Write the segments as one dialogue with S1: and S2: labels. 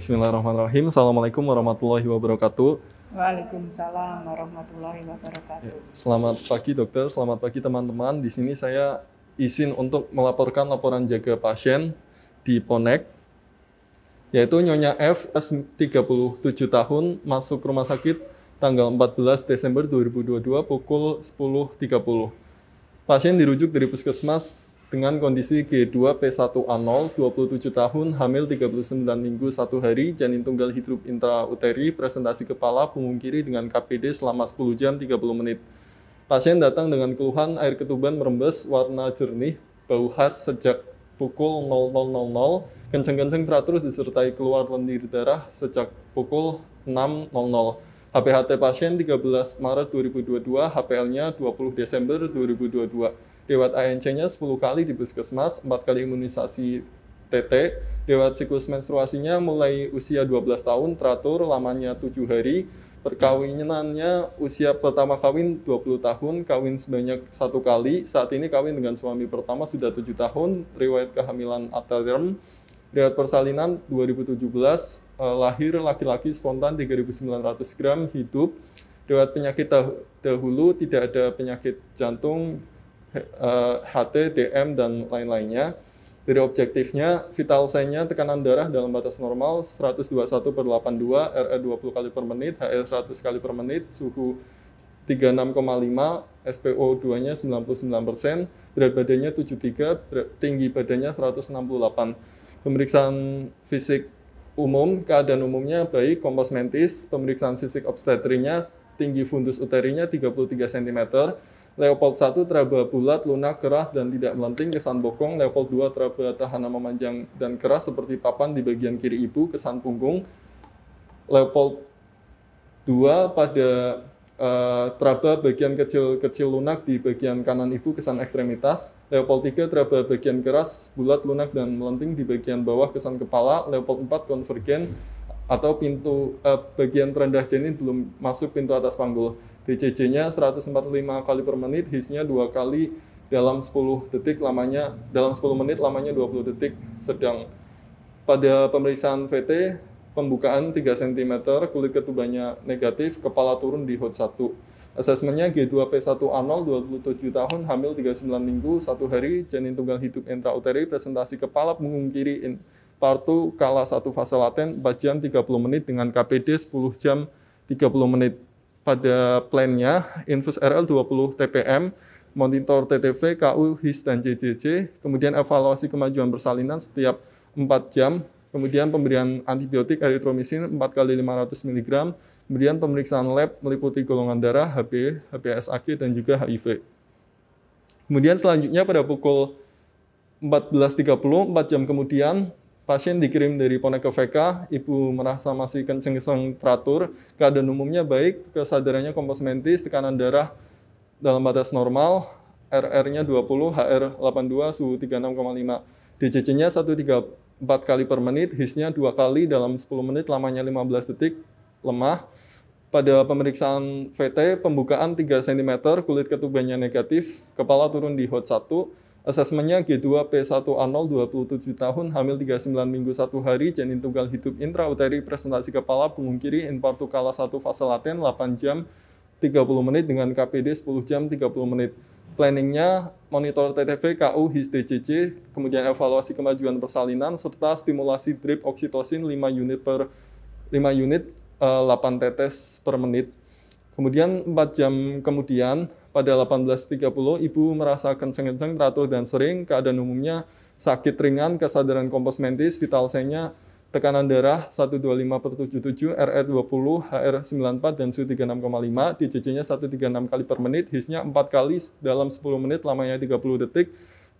S1: Bismillahirrahmanirrahim. Assalamualaikum warahmatullahi wabarakatuh.
S2: Waalaikumsalam warahmatullahi wabarakatuh.
S1: Selamat pagi dokter, selamat pagi teman-teman. Di sini saya izin untuk melaporkan laporan jaga pasien di Ponek, yaitu Nyonya F, 37 tahun, masuk rumah sakit tanggal 14 Desember 2022 pukul 10.30. Pasien dirujuk dari puskesmas dengan kondisi G2P1A0, 27 tahun, hamil 39 minggu 1 hari, janin tunggal hidup intrauteri, presentasi kepala, punggung kiri dengan KPD selama 10 jam 30 menit. Pasien datang dengan keluhan air ketuban merembes, warna jernih, bau khas sejak pukul 00.00, kenceng-kenceng teratur disertai keluar lendir darah sejak pukul 6.00. HPHT pasien 13 Maret 2022, HPL-nya 20 Desember 2022. Riwayat ANC-nya 10 kali di puskesmas, 4 kali imunisasi TT. Riwayat siklus menstruasinya mulai usia 12 tahun, teratur lamanya 7 hari. Perkawinannya usia pertama kawin 20 tahun, kawin sebanyak 1 kali. Saat ini kawin dengan suami pertama sudah 7 tahun, riwayat kehamilan aterm. Riwayat persalinan 2017, lahir laki-laki spontan 3.900 gram, hidup. Riwayat penyakit dahulu, tidak ada penyakit jantung, HT, DM, dan lain-lainnya. Dari objektifnya, vital sign-nya tekanan darah dalam batas normal 121/82, RR 20 kali per menit, HR 100 kali per menit, suhu 36,5, SpO2-nya 99%, berat badannya 73, tinggi badannya 168. Pemeriksaan fisik umum, keadaan umumnya baik, kompos mentis. Pemeriksaan fisik obstetrinya, tinggi fundus uterinya 33 cm. Leopold 1 teraba bulat, lunak, keras, dan tidak melenting, kesan bokong. Leopold 2 teraba tahanan memanjang dan keras seperti papan di bagian kiri ibu, kesan punggung. Leopold 2 pada teraba bagian kecil-kecil lunak di bagian kanan ibu, kesan ekstremitas. Leopold 3 teraba bagian keras, bulat, lunak, dan melenting di bagian bawah, kesan kepala. Leopold 4 konvergen atau pintu bagian terendah janin belum masuk pintu atas panggul. BCJ-nya 145 kali per menit, HIS-nya 2 kali dalam 10 detik, dalam 10 menit lamanya 20 detik. Sedang pada pemeriksaan VT, pembukaan 3 cm, kulit ketubannya negatif, kepala turun di HOT1. Asesmennya G2P1A0, 27 tahun, hamil 39 minggu 1 hari, janin tunggal hidup intrauteri, presentasi kepala, punggung kiri infartu kala 1 fase laten, 4 jam 30 menit dengan KPD 10 jam 30 menit. Pada plannya, infus RL 20 TPM, monitor TTV, KU, HIS, dan JJJ, kemudian evaluasi kemajuan persalinan setiap 4 jam, kemudian pemberian antibiotik eritromisin 4 kali 500 mg, kemudian pemeriksaan lab meliputi golongan darah, HB, HbSAg, dan juga HIV. Kemudian selanjutnya pada pukul 14.30, 4 jam kemudian, pasien dikirim dari Ponek ke VK, ibu merasa masih kenceng-kenceng teratur, keadaan umumnya baik, kesadarannya kompos mentis, tekanan darah dalam batas normal, RR-nya 20, HR 82, suhu 36,5, DCC-nya 134 kali per menit, HIS-nya 2 kali dalam 10 menit, lamanya 15 detik, lemah. Pada pemeriksaan VT, pembukaan 3 cm, kulit ketubannya negatif, kepala turun di HOT1, asesmennya G2P1A0, 27 tahun, hamil 39 minggu 1 hari, janin tunggal hidup intrauteri, presentasi kepala, punggung kiri, infartu kala 1 fase laten, 8 jam 30 menit dengan KPD 10 jam 30 menit. Planningnya monitor TTV, KU, HIS, DCC, kemudian evaluasi kemajuan persalinan, serta stimulasi drip oksitosin 5 unit 8 tetes per menit. Kemudian 4 jam kemudian, pada 18.30, ibu merasa kenceng-kenceng, teratur, dan sering. Keadaan umumnya sakit ringan, kesadaran kompos mentis, vital sign-nya tekanan darah 125/77, RR 20, HR 94, dan suhu 36,5, DCC-nya 136 kali per menit, HIS-nya 4 kali dalam 10 menit, lamanya 30 detik,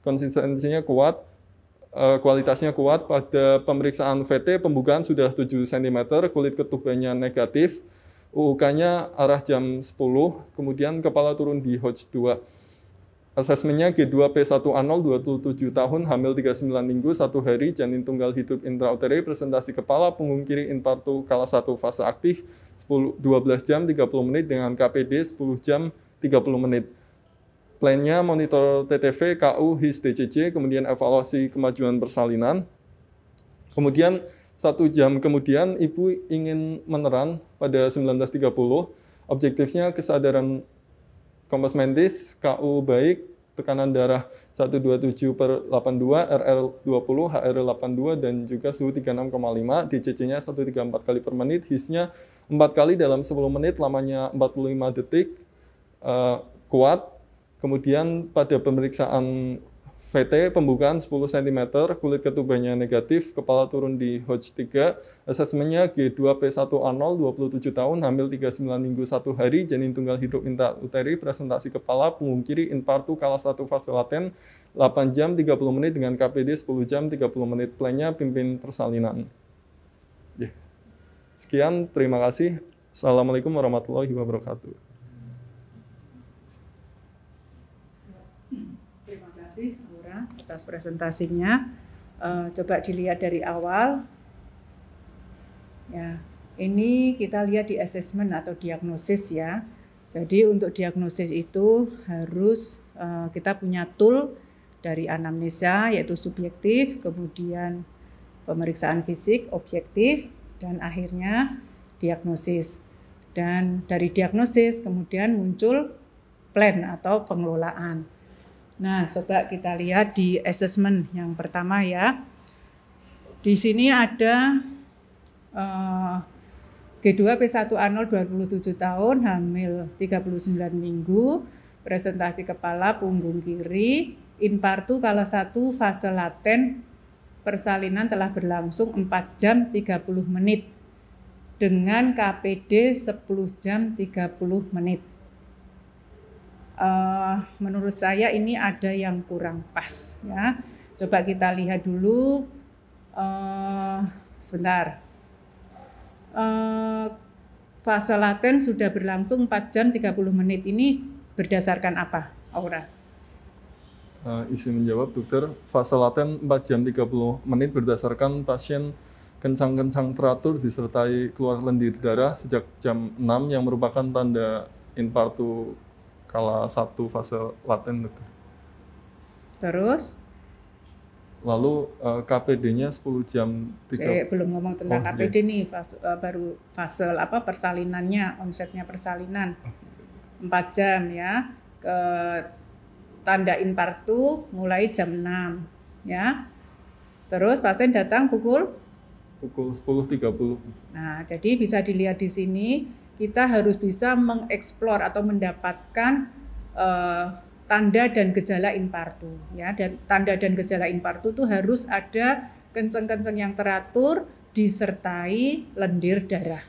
S1: konsistensinya kuat, kualitasnya kuat. Pada pemeriksaan VT, pembukaan sudah 7 cm, kulit ketubannya negatif, UUK-nya arah jam 10, kemudian kepala turun di HOT2. Asesmennya G2P1A0, 27 tahun, hamil 39 minggu 1 hari, janin tunggal hidup intrauteri, presentasi kepala, punggung kiri infartu kala 1 fase aktif, 12 jam 30 menit dengan KPD 10 jam 30 menit. Plannya monitor TTV, KU, HIS, DCC, kemudian evaluasi kemajuan persalinan. Kemudian 1 jam kemudian ibu ingin meneran pada 19.30. Objektifnya kesadaran kompos mentis, KU baik, tekanan darah 127/82, RR 20, HR 82, dan juga suhu 36,5, DCC-nya 134 kali per menit, HIS-nya 4 kali dalam 10 menit, lamanya 45 detik, kuat. Kemudian pada pemeriksaan VT, pembukaan 10 cm, kulit ketubahnya negatif, kepala turun di Hodge 3, asesmennya G2P1A0, 27 tahun, hamil 39 minggu 1 hari, janin tunggal hidrointrauteri, presentasi kepala, punggung kiri, infartu, kala 1 fase laten, 8 jam 30 menit dengan KPD 10 jam 30 menit, plannya pimpin persalinan. Sekian, terima kasih. Assalamualaikum warahmatullahi wabarakatuh.
S2: Terima kasih Aura atas presentasinya. Coba dilihat dari awal. Ya, ini kita lihat di assessment atau diagnosis ya. Jadi untuk diagnosis itu harus kita punya tool dari anamnesa yaitu subjektif, kemudian pemeriksaan fisik objektif, dan akhirnya diagnosis. Dan dari diagnosis kemudian muncul plan atau pengelolaan. Nah, coba kita lihat di assessment yang pertama ya. Di sini ada G2P1A0 27 tahun, hamil 39 minggu, presentasi kepala, punggung kiri, infartu kala 1 fase laten, persalinan telah berlangsung 4 jam 30 menit dengan KPD 10 jam 30 menit. Menurut saya ini ada yang kurang pas ya. Coba kita lihat dulu sebentar. Fase laten sudah berlangsung 4 jam 30 menit. Ini berdasarkan apa, Aura?
S1: Izin menjawab, dokter. Fase laten 4 jam 30 menit berdasarkan pasien kencang-kencang teratur disertai keluar lendir darah sejak jam 6 yang merupakan tanda infartu kala 1 fase laten, dokter.
S2: Terus?
S1: Lalu KPD-nya 10 jam 30.
S2: Saya belum ngomong tentang KPD nih, baru fase persalinannya, onsetnya persalinan 4 jam ya. Ke tanda infartu mulai jam 6 ya. Terus pasien datang pukul
S1: 10.30.
S2: Nah, jadi bisa dilihat di sini kita harus bisa mengeksplor atau mendapatkan tanda dan gejala infartu ya. Dan tanda dan gejala infartu itu harus ada kenceng-kenceng yang teratur disertai lendir darah.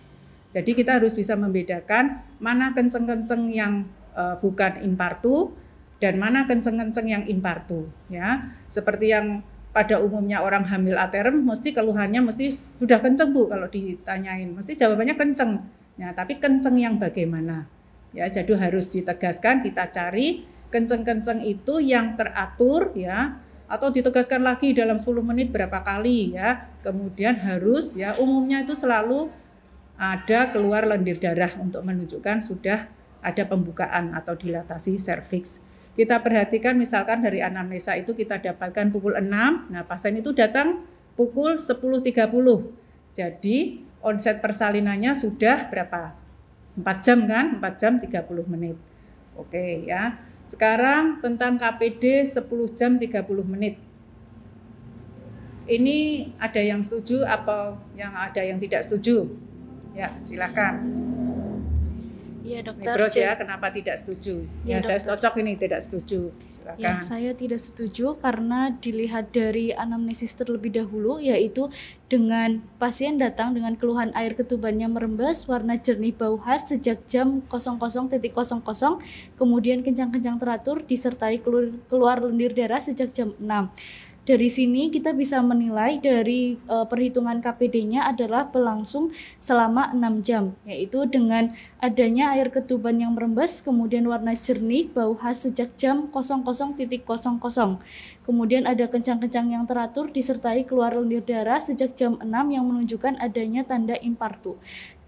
S2: Jadi kita harus bisa membedakan mana kenceng-kenceng yang bukan infartu dan mana kenceng-kenceng yang infartu ya. Seperti yang pada umumnya orang hamil aterem mesti keluhannya mesti sudah kenceng Bu, kalau ditanyain mesti jawabannya kenceng. Ya, tapi kenceng yang bagaimana? Ya, jadi harus ditegaskan, kita cari kenceng-kenceng itu yang teratur ya, atau ditegaskan lagi dalam 10 menit berapa kali ya. Kemudian harus ya, umumnya itu selalu ada keluar lendir darah untuk menunjukkan sudah ada pembukaan atau dilatasi serviks. Kita perhatikan misalkan dari anamnesa itu kita dapatkan pukul 6, nah pasien itu datang pukul 10.30. Jadi onset persalinannya sudah berapa? 4 jam kan? 4 jam 30 menit. Oke ya. Sekarang tentang KPD 10 jam 30 menit. Ini ada yang setuju atau ada yang tidak setuju? Ya, silakan.
S3: Iya, dokter.
S2: Terus ya, kenapa tidak setuju? Ya, saya cocok ini tidak setuju. Silakan.
S3: Ya, saya tidak setuju karena dilihat dari anamnesis terlebih dahulu, yaitu dengan pasien datang dengan keluhan air ketubannya merembes, warna jernih, bau khas sejak jam 00.00, kemudian kencang-kencang teratur disertai keluar lendir darah sejak jam 6. Dari sini kita bisa menilai dari perhitungan KPD-nya adalah berlangsung selama 6 jam, yaitu dengan adanya air ketuban yang merembes, kemudian warna jernih, bau khas sejak jam 00.00. Kemudian ada kencang-kencang yang teratur disertai keluar lendir darah sejak jam 6 yang menunjukkan adanya tanda infartu.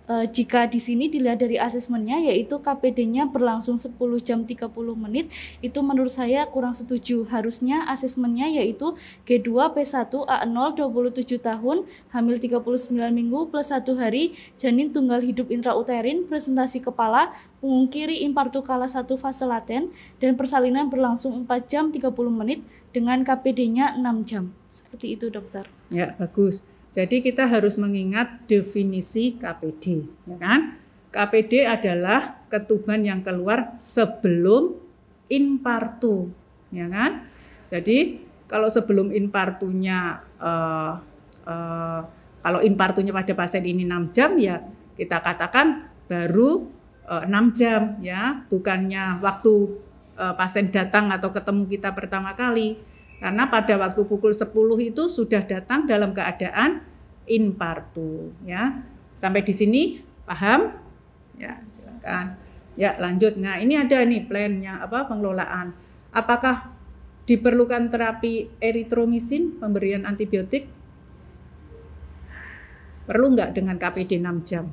S3: Jika di sini dilihat dari asesmennya yaitu KPD-nya berlangsung 10 jam 30 menit, itu menurut saya kurang setuju. Harusnya asesmennya yaitu G2 P1 A0 27 tahun, hamil 39 minggu plus 1 hari, janin tunggal hidup intrauterin, presentasi kepala, pungkiri infartu kala 1 fase laten, dan persalinan berlangsung 4 jam 30 menit dengan KPD-nya 6 jam. Seperti itu, dokter.
S2: Ya, bagus. Jadi kita harus mengingat definisi KPD, ya kan? KPD adalah ketuban yang keluar sebelum infartu, ya kan? Jadi kalau sebelum infartunya, kalau infartunya pada pasien ini 6 jam, ya kita katakan baru 6 jam, ya, bukannya waktu pasien datang atau ketemu kita pertama kali. Karena pada waktu pukul 10 itu sudah datang dalam keadaan infartu, ya. Sampai di sini paham? Ya, silakan. Ya, lanjut. Nah, ini ada nih plannya pengelolaan. Apakah diperlukan terapi eritromisin, pemberian antibiotik? Perlu nggak dengan KPD 6 jam?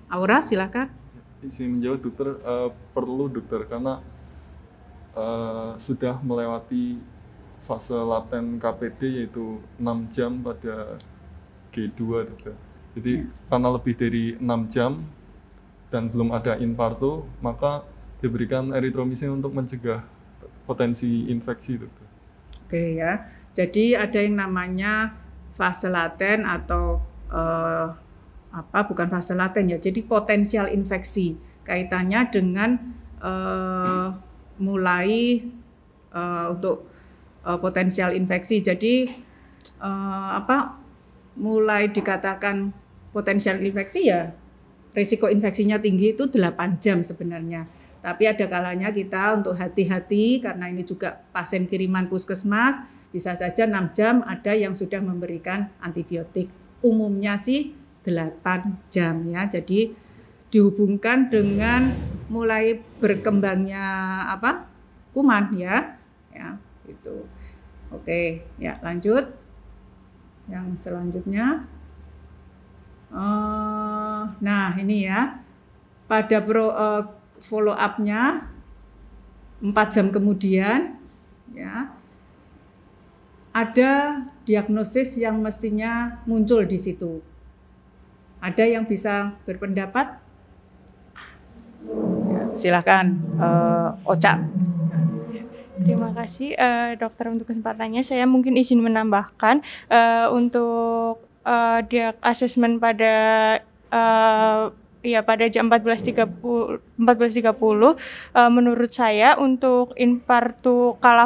S2: Aura, silakan.
S1: Izin menjawab dokter, perlu dokter karena sudah melewati fase laten KPD yaitu 6 jam pada G2 dokter. Jadi karena lebih dari 6 jam dan belum ada infartu, maka diberikan eritromisin untuk mencegah potensi infeksi dokter.
S2: Oke ya. Jadi ada yang namanya fase laten atau bukan fase laten ya. Jadi potensial infeksi kaitannya dengan mulai untuk potensial infeksi. Jadi mulai dikatakan potensial infeksi ya risiko infeksinya tinggi itu 8 jam sebenarnya. Tapi ada kalanya kita untuk hati-hati karena ini juga pasien kiriman puskesmas, bisa saja 6 jam ada yang sudah memberikan antibiotik. Umumnya sih 8 jam ya. Jadi dihubungkan dengan mulai berkembangnya kuman ya. Ya. Gitu. Oke, ya lanjut. Yang selanjutnya, nah ini ya, pada follow up-nya 4 jam kemudian, ya, ada diagnosis yang mestinya muncul di situ. Ada yang bisa berpendapat? Ya, silakan, Ocha.
S4: Terima kasih dokter untuk kesempatannya. Saya mungkin izin menambahkan untuk asesmen pada pada jam 14.30 menurut saya untuk infartu kala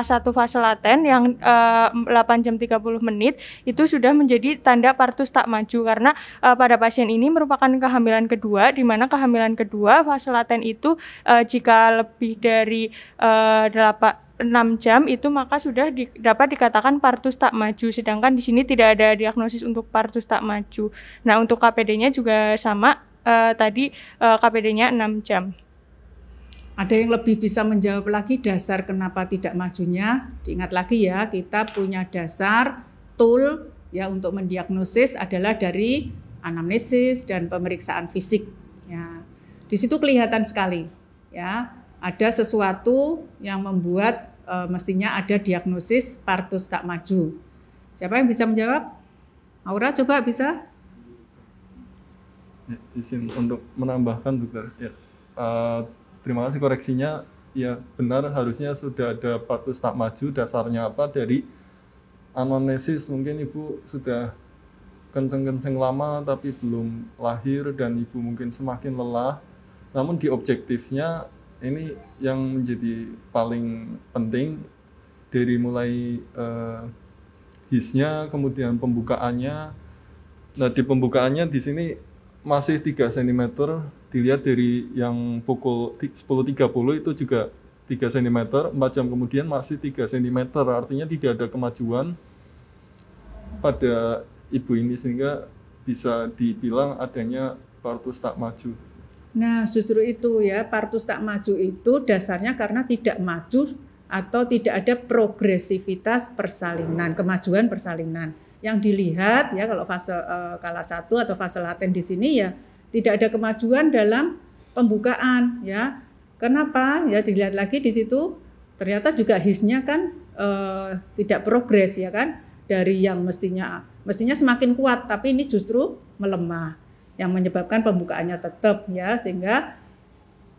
S4: 1 fase laten yang 8 jam 30 menit itu sudah menjadi tanda partus tak maju karena pada pasien ini merupakan kehamilan kedua, di mana kehamilan kedua fase laten itu jika lebih dari 6 jam itu maka sudah dapat dikatakan partus tak maju, sedangkan di sini tidak ada diagnosis untuk partus tak maju. Nah, untuk KPD-nya juga sama, tadi KPD-nya 6 jam.
S2: Ada yang lebih bisa menjawab lagi dasar kenapa tidak majunya? Diingat lagi ya, kita punya dasar tool ya untuk mendiagnosis adalah dari anamnesis dan pemeriksaan fisik. Ya, di situ kelihatan sekali ya. Ada sesuatu yang membuat mestinya ada diagnosis partus tak maju. Siapa yang bisa menjawab? Aura, coba bisa?
S1: Ya, izin untuk menambahkan dokter. Ya, terima kasih koreksinya. Ya benar, harusnya sudah ada partus tak maju. Dasarnya apa? Dari anamnesis, mungkin ibu sudah kenceng-kenceng lama tapi belum lahir dan ibu mungkin semakin lelah. Namun di objektifnya ini yang menjadi paling penting dari mulai HIS-nya, kemudian pembukaannya. Nah, di pembukaannya di sini masih 3 cm, dilihat dari yang pukul 10.30 itu juga 3 cm, 4 jam kemudian masih 3 cm, artinya tidak ada kemajuan pada ibu ini sehingga bisa dibilang adanya partus tak maju.
S2: Nah, justru itu ya, partus tak maju itu dasarnya karena tidak maju atau tidak ada progresivitas persalinan, kemajuan persalinan. Yang dilihat ya kalau fase kala 1 atau fase laten di sini ya tidak ada kemajuan dalam pembukaan ya. Kenapa? Ya dilihat lagi di situ ternyata juga HIS-nya kan tidak progres ya kan, dari yang mestinya semakin kuat tapi ini justru melemah yang menyebabkan pembukaannya tetap ya, sehingga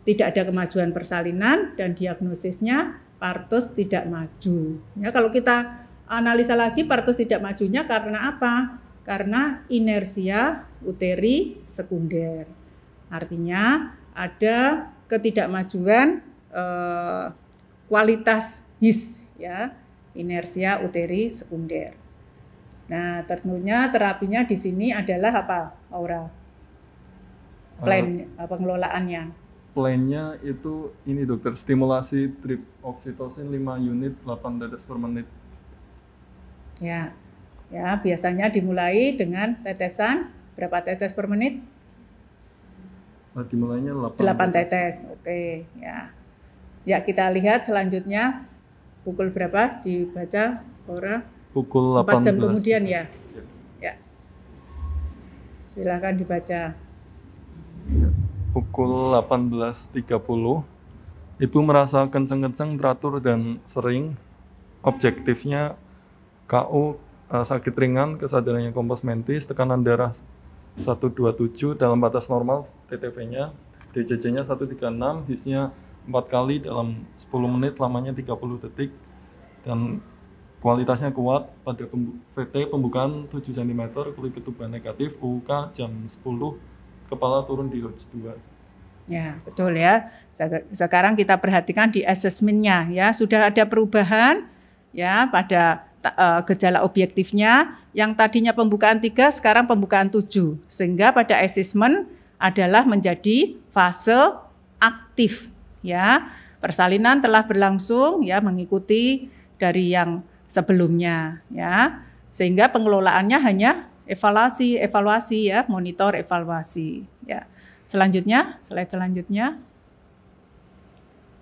S2: tidak ada kemajuan persalinan dan diagnosisnya partus tidak maju. Ya, kalau kita analisa lagi partus tidak majunya karena apa? Karena inersia uteri sekunder. Artinya ada ketidakmajuan kualitas HIS ya, inersia uteri sekunder. Nah, tentunya terapinya di sini adalah apa, Aura? Plan pengelolaannya.
S1: Plannya itu ini dokter, stimulasi trip oksitosin 5 unit 8 tetes per menit.
S2: Ya, ya biasanya dimulai dengan tetesan berapa tetes per menit?
S1: Dimulainya 8
S2: tetes. Oke, ya. Ya, kita lihat selanjutnya pukul berapa dibaca, Aura?
S1: Pukul
S2: 4 jam
S1: 18.
S2: kemudian ya. Ya. Silakan dibaca.
S1: Pukul 18.30 itu merasa kenceng-kenceng, teratur dan sering. Objektifnya KU sakit ringan, kesadarannya kompos mentis, tekanan darah 127 dalam batas normal, TTV-nya, DCC-nya 136, HIS-nya 4 kali dalam 10 menit, lamanya 30 detik, dan kualitasnya kuat. Pada VT pembukaan 7 cm, kulit ketuban negatif, UK jam 10, kepala turun di Hodge 2.
S2: Ya, betul ya. Sekarang kita perhatikan di asesmennya ya, sudah ada perubahan ya pada gejala objektifnya, yang tadinya pembukaan 3 sekarang pembukaan 7, sehingga pada asesmen adalah menjadi fase aktif ya. Persalinan telah berlangsung ya, mengikuti dari yang sebelumnya ya, sehingga pengelolaannya hanya evaluasi ya, monitor evaluasi ya. Selanjutnya, slide selanjutnya.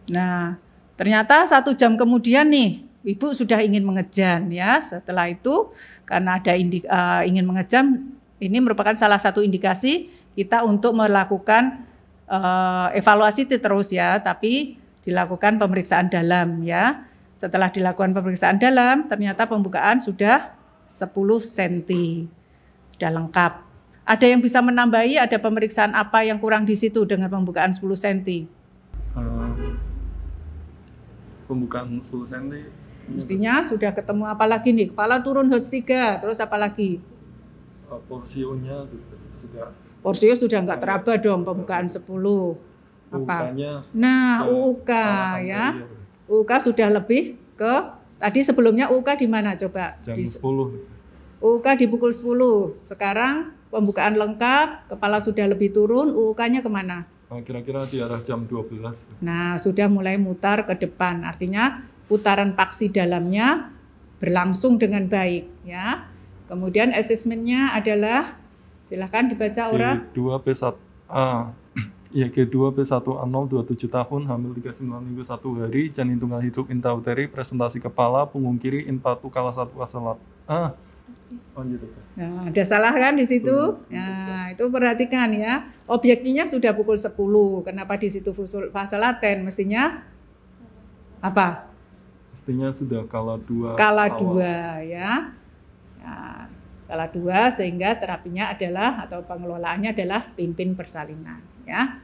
S2: Nah, ternyata 1 jam kemudian nih, Ibu sudah ingin mengejam ya. Setelah itu, karena ada ingin mengejam, ini merupakan salah satu indikasi kita untuk melakukan evaluasi terus ya, tapi dilakukan pemeriksaan dalam ya. Setelah dilakukan pemeriksaan dalam, ternyata pembukaan sudah 10 cm, sudah lengkap. Ada yang bisa menambahi, ada pemeriksaan apa yang kurang di situ dengan pembukaan 10 cm?
S1: Pembukaan 10 cm.
S2: Mestinya sudah ketemu apa lagi nih? Kepala turun Hodge 3, terus apa lagi?
S1: Porsionya sudah.
S2: Porsio sudah enggak teraba dong pembukaan 10. Apa? Nah, UUK ya. UUK sudah lebih ke, tadi sebelumnya UUK di mana coba?
S1: Jam 10.
S2: UUK di pukul 10. Sekarang pembukaan lengkap, kepala sudah lebih turun, UUK-nya kemana?
S1: Kira-kira di arah jam 12.
S2: Nah, sudah mulai mutar ke depan. Artinya putaran paksi dalamnya berlangsung dengan baik ya. Kemudian asesmennya adalah, silahkan dibaca Aura.
S1: G2P1 ya, G2P1A0 27 tahun, hamil 39 minggu 1 hari, janin tunggal hidup intrauteri, presentasi kepala, punggung kiri, infartu kala 1 aselat. Gitu.
S2: Nah, ada salah kan di situ? Nah, itu perhatikan ya. Objektifnya sudah pukul 10. Kenapa di situ fase laten? Mestinya apa?
S1: Mestinya sudah kala 2.
S2: Kala 2 ya. Nah, kala 2, sehingga terapinya adalah atau pengelolaannya adalah pimpin persalinan ya.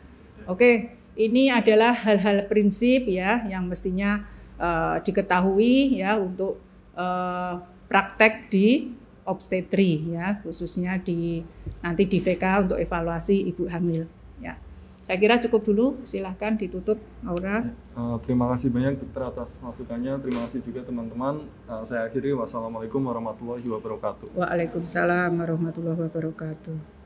S2: Oke, ini adalah hal-hal prinsip ya yang mestinya diketahui ya untuk praktek di obstetri ya, khususnya nanti di VK untuk evaluasi ibu hamil ya. Saya kira cukup dulu, silahkan ditutup Aura.
S1: Terima kasih banyak dokter atas masukannya, terima kasih juga teman-teman. Saya akhiri, wassalamualaikum warahmatullahi wabarakatuh.
S2: Waalaikumsalam warahmatullahi wabarakatuh.